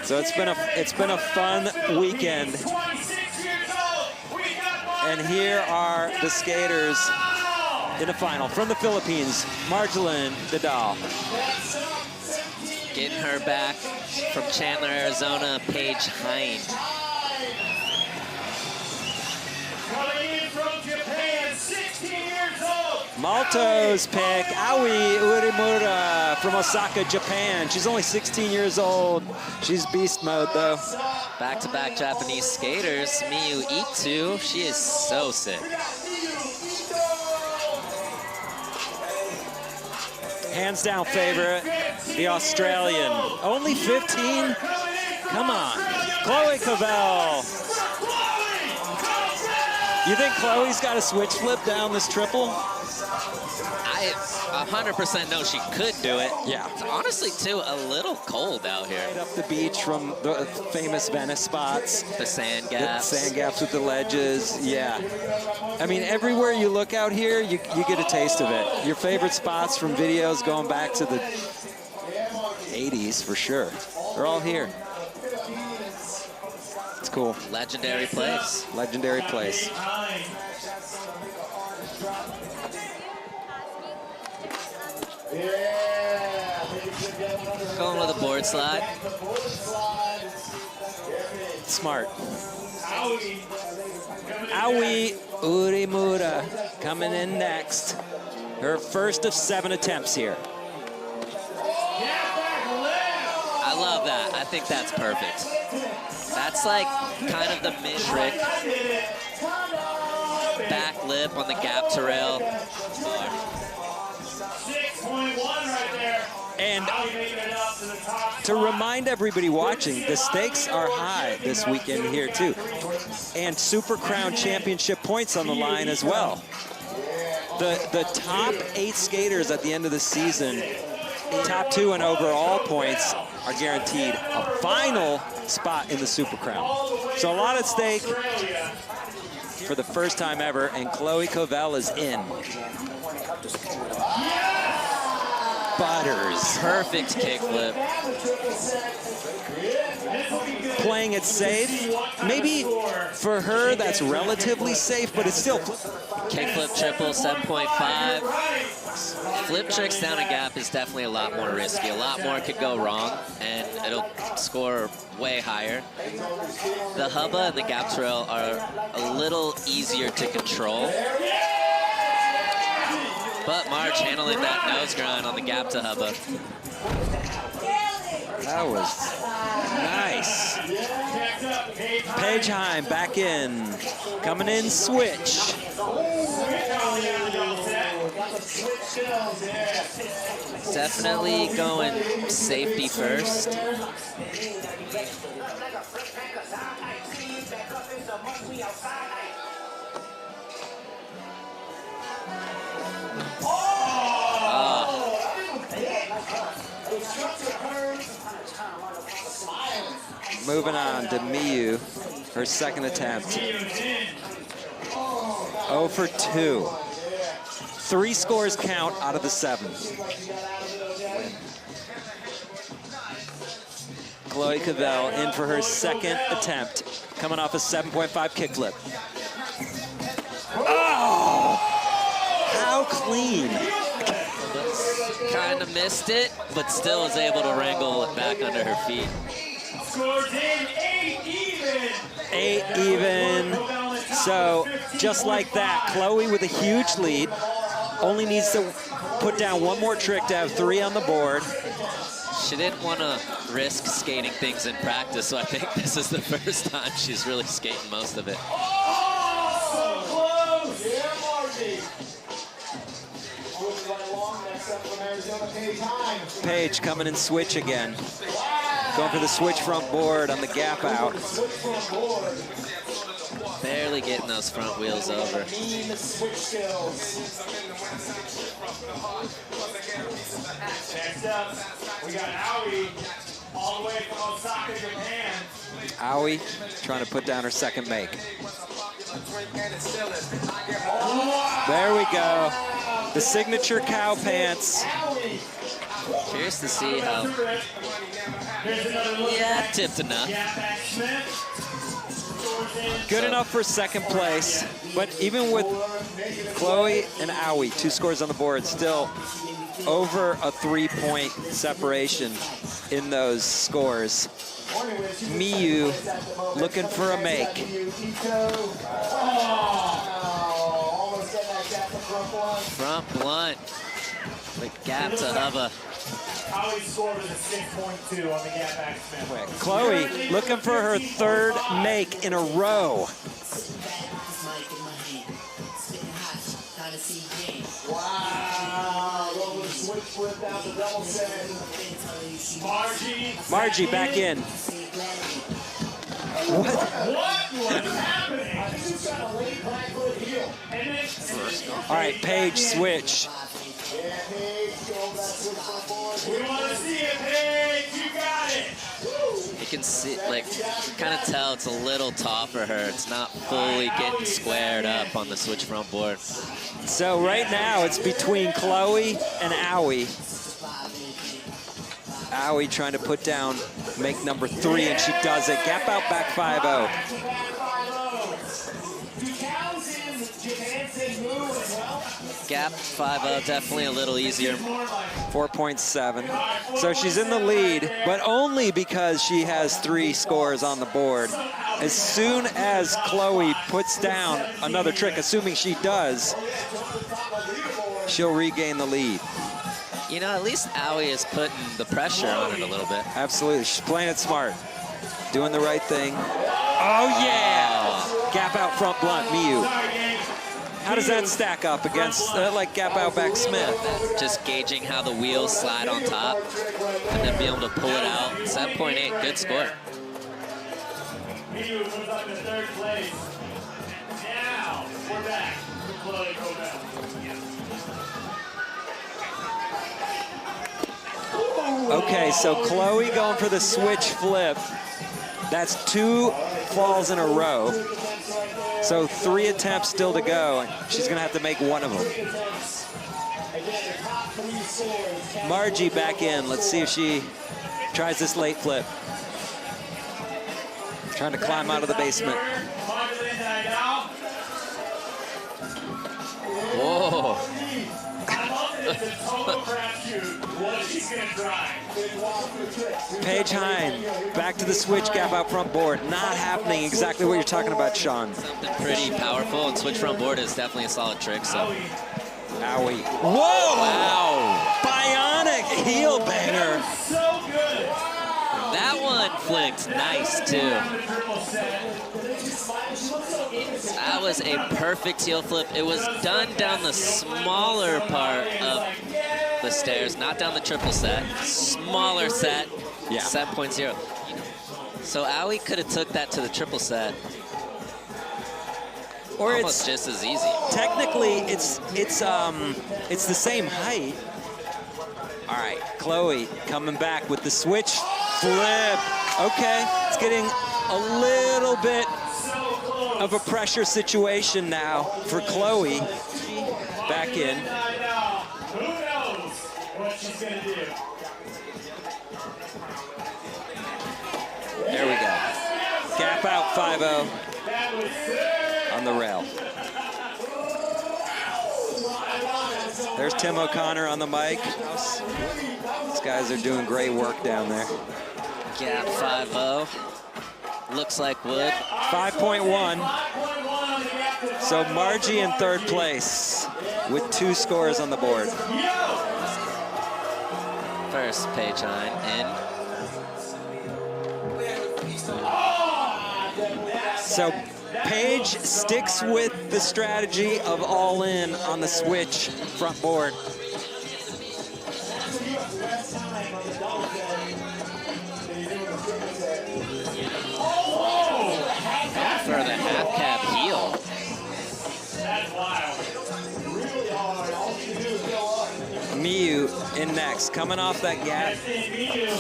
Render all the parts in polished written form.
So it's been a fun weekend. And here are the skaters in the final from the Philippines, Marjolaine Didal. Getting her back from Chandler, Arizona, Paige Hind. Coming in from Japan, 16 years old. Malto's pick, Aoi Urimura from Osaka, Japan. She's only 16 years old. She's beast mode though. Back-to-back Japanese skaters, Miyu Ito, she is so sick. Hands down favorite, the Australian. Only 15? Come on. Chloe Covell. You think Chloe's got a switch flip down this triple? I 100% know she could do it. Yeah. It's honestly, too, a little cold out here. Right up the beach from the famous Venice spots. The sand gaps. The sand gaps with the ledges, yeah. I mean, everywhere you look out here, you get a taste of it. Your favorite spots from videos going back to the 80s, for sure. They're all here. It's cool. Legendary place. Legendary place. Going with a board slide. Smart. Aoi Urimura coming in next. Her first of 7 attempts here. I love that. I think that's perfect. That's like kind of the mid-trick. Back lip on the gap to rail. 6.1 right there. And to remind everybody watching, the stakes are high this weekend here too. And Super Crown Championship points on the line as well. The top 8 skaters at the end of the season, top 2 in overall points, are guaranteed a final spot in the Super Crown. So a lot at stake for the first time ever, and Chloe Covell is in. Butters. Perfect kickflip. Playing it safe. Maybe for her that's relatively safe, but it's still. Kickflip triple, 7.5. Flip tricks down a gap is definitely a lot more risky. A lot more could go wrong, and it'll score way higher. The hubba and the gap trail are a little easier to control. But Marge handling that nose grind on the gap to hubba. That was nice. Paige Hind back in. Coming in, switch. Definitely going safety first. Moving on to Miyu, her second attempt. 0 for 2. 3 scores count out of the 7. Chloe Covell in for her second attempt, coming off a 7.5 kickflip. Oh! How clean. Kind of missed it, but still was able to wrangle it back under her feet. Scores in 8 even. 8 even. So just like that, Chloe with a huge lead. Only needs to put down one more trick to have 3 on the board. She didn't want to risk skating things in practice, so I think this is the first time she's really skating most of it. Oh, close. Yeah, Margie. Paige coming in switch again. Going for the switch front board on the gap out. Barely getting those front wheels over. Next up, we got Aoi, all the way from Osaka, Japan. Aoi trying to put down her second make. There we go. The signature cow pants. Curious to see how Here's another look. Yeah, tipped enough. Gap back Smith. Good enough for second place, but even with Chloe and Aoi, 2 scores on the board, still over a 3-point separation in those scores. Miyu looking for a make. Front blunt. The gap to Hubba. Aoi's score was a 6.2 on the gap back Smith. Chloe looking for her 3rd make in a row. Wow. Switch flip down to double set. Margie back in. What? What was happening? I think he's got a late black foot heel. All right, Paige switch. Yeah, Paige, go back switch front board. We want to see it, Paige. You got it. You can see, like, kind of tell it's a little tall for her. It's not fully getting squared up on the switch front board. So right now it's between Chloe and Aoi. Aoi trying to put down make number 3, and she does it. Gap out back 5-0. Gap 5-0, definitely a little easier. 4.7. So she's in the lead, but only because she has 3 scores on the board. As soon as Chloe puts down another trick, assuming she does, she'll regain the lead. You know, at least Aoi is putting the pressure on it a little bit. Absolutely, she's playing it smart. Doing the right thing. Oh yeah! Gap out front blunt, Miyu. How does that stack up against like gap out back Smith? Just gauging how the wheels slide on top and then be able to pull it out. 7.8, good score. Miyu moves up to 3rd place. Now, we're back to Chloe Covell. Okay, so Chloe going for the switch flip. That's 2 falls in a row. So 3 attempts still to go. She's gonna have to make one of them. Margie back in. Let's see if she tries this late flip. Trying to climb out of the basement. Whoa. Paige Hine, back to the switch gap out front board. Not happening exactly what you're talking about, Sean. Something pretty powerful, and switch front board is definitely a solid trick, so. Owie. Whoa! Wow! Bionic heel banger. So good. That one flicked nice, too. That was a perfect heel flip. It was done down the smaller part of the stairs, not down the triple set. Smaller set, yeah. 7.0. So Aoi could have took that to the triple set. Or almost it's just as easy. Technically, it's the same height. All right, Chloe coming back with the switch flip. Okay, it's getting a little bit of a pressure situation now for Chloe. Back in. Who knows what she's gonna do? There we go. Gap out 5-0 on the rail. There's Tim O'Connor on the mic. These guys are doing great work down there. Gap 5-0. Looks like wood. 5.1. So Margie in 3rd place with 2 scores on the board. First Paige Hine in. So Paige sticks with the strategy of all in on the switch front board. For the half cab heel. That's wild. Miyu in next, coming off that gap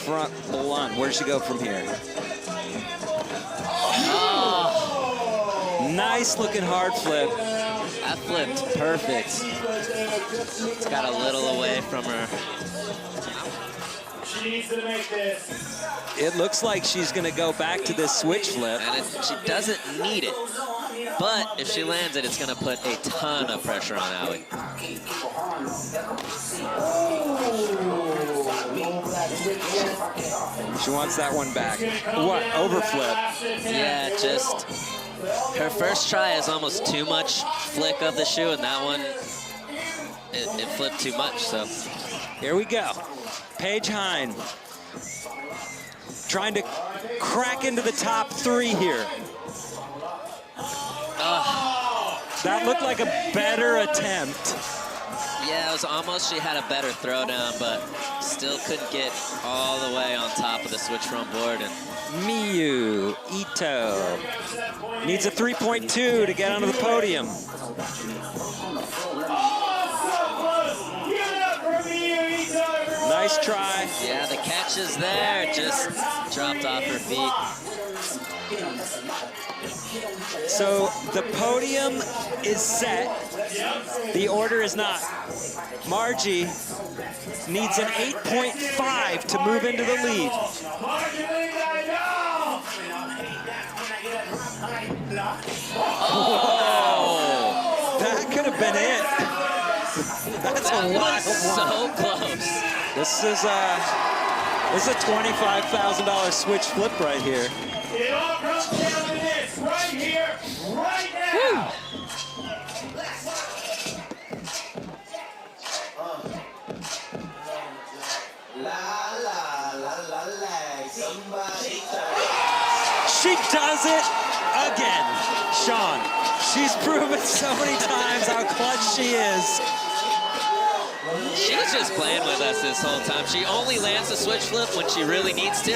front blunt. Where does she go from here? Oh. Nice looking hard flip. That flipped perfect. It's got a little away from her. She needs to make this. It looks like she's going to go back to this switch flip. And she doesn't need it. But if she lands it, it's going to put a ton of pressure on Aoi. She wants that one back. What? Overflip. Yeah, just her first try is almost too much flick of the shoe, and that one, it flipped too much, so. Here we go. Paige Hine trying to crack into the top 3 here. That looked like a better attempt. Yeah, it was almost, she had a better throwdown, but still couldn't get all the way on top of the switch front board. And Miyu Ito needs a 3.2 to get onto the podium. Nice try. yeah, the catch is there, just dropped off her feet. So the podium is set. The order is not. Margie needs an 8.5 to move into the lead. Oh, that could have been it. That's a wild one. So close. This is a $25,000 switch flip right here. It all comes down to this right here, right now. She does it again, Sean. She's proven so many times how clutch she is. She was just playing with us this whole time. She only lands the switch flip when she really needs to.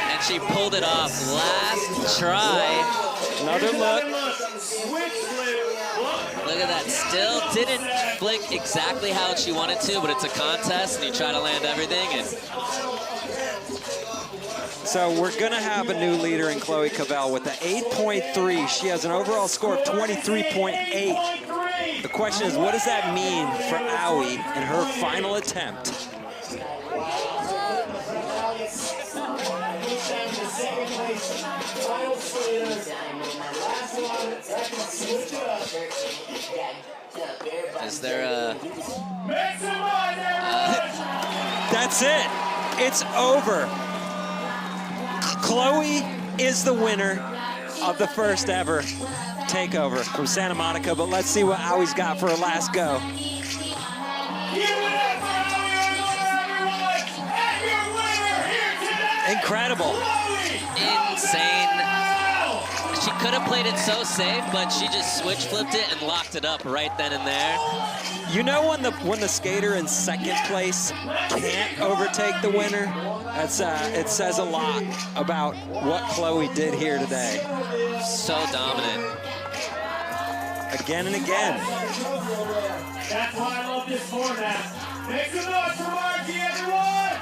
And she pulled it off last try. Another look. Look at that. Still didn't flick exactly how she wanted to, but it's a contest and you try to land everything. And so we're gonna have a new leader in Chloe Covell with the 8.3. She has an overall score of 23.8. The question is, what does that mean for Aoi in her final attempt? is there a... That's it. It's over. Chloe is the winner of the first ever takeover from Santa Monica, but let's see what Aoi's got for her last go. Incredible. Insane. She could have played it so safe, but she just switch flipped it and locked it up right then and there. You know when the skater in second place can't overtake the winner? That's it says a lot about what Chloe did here today. So dominant. Again and again. That's why I love this format. Make some noise for Margie, everyone!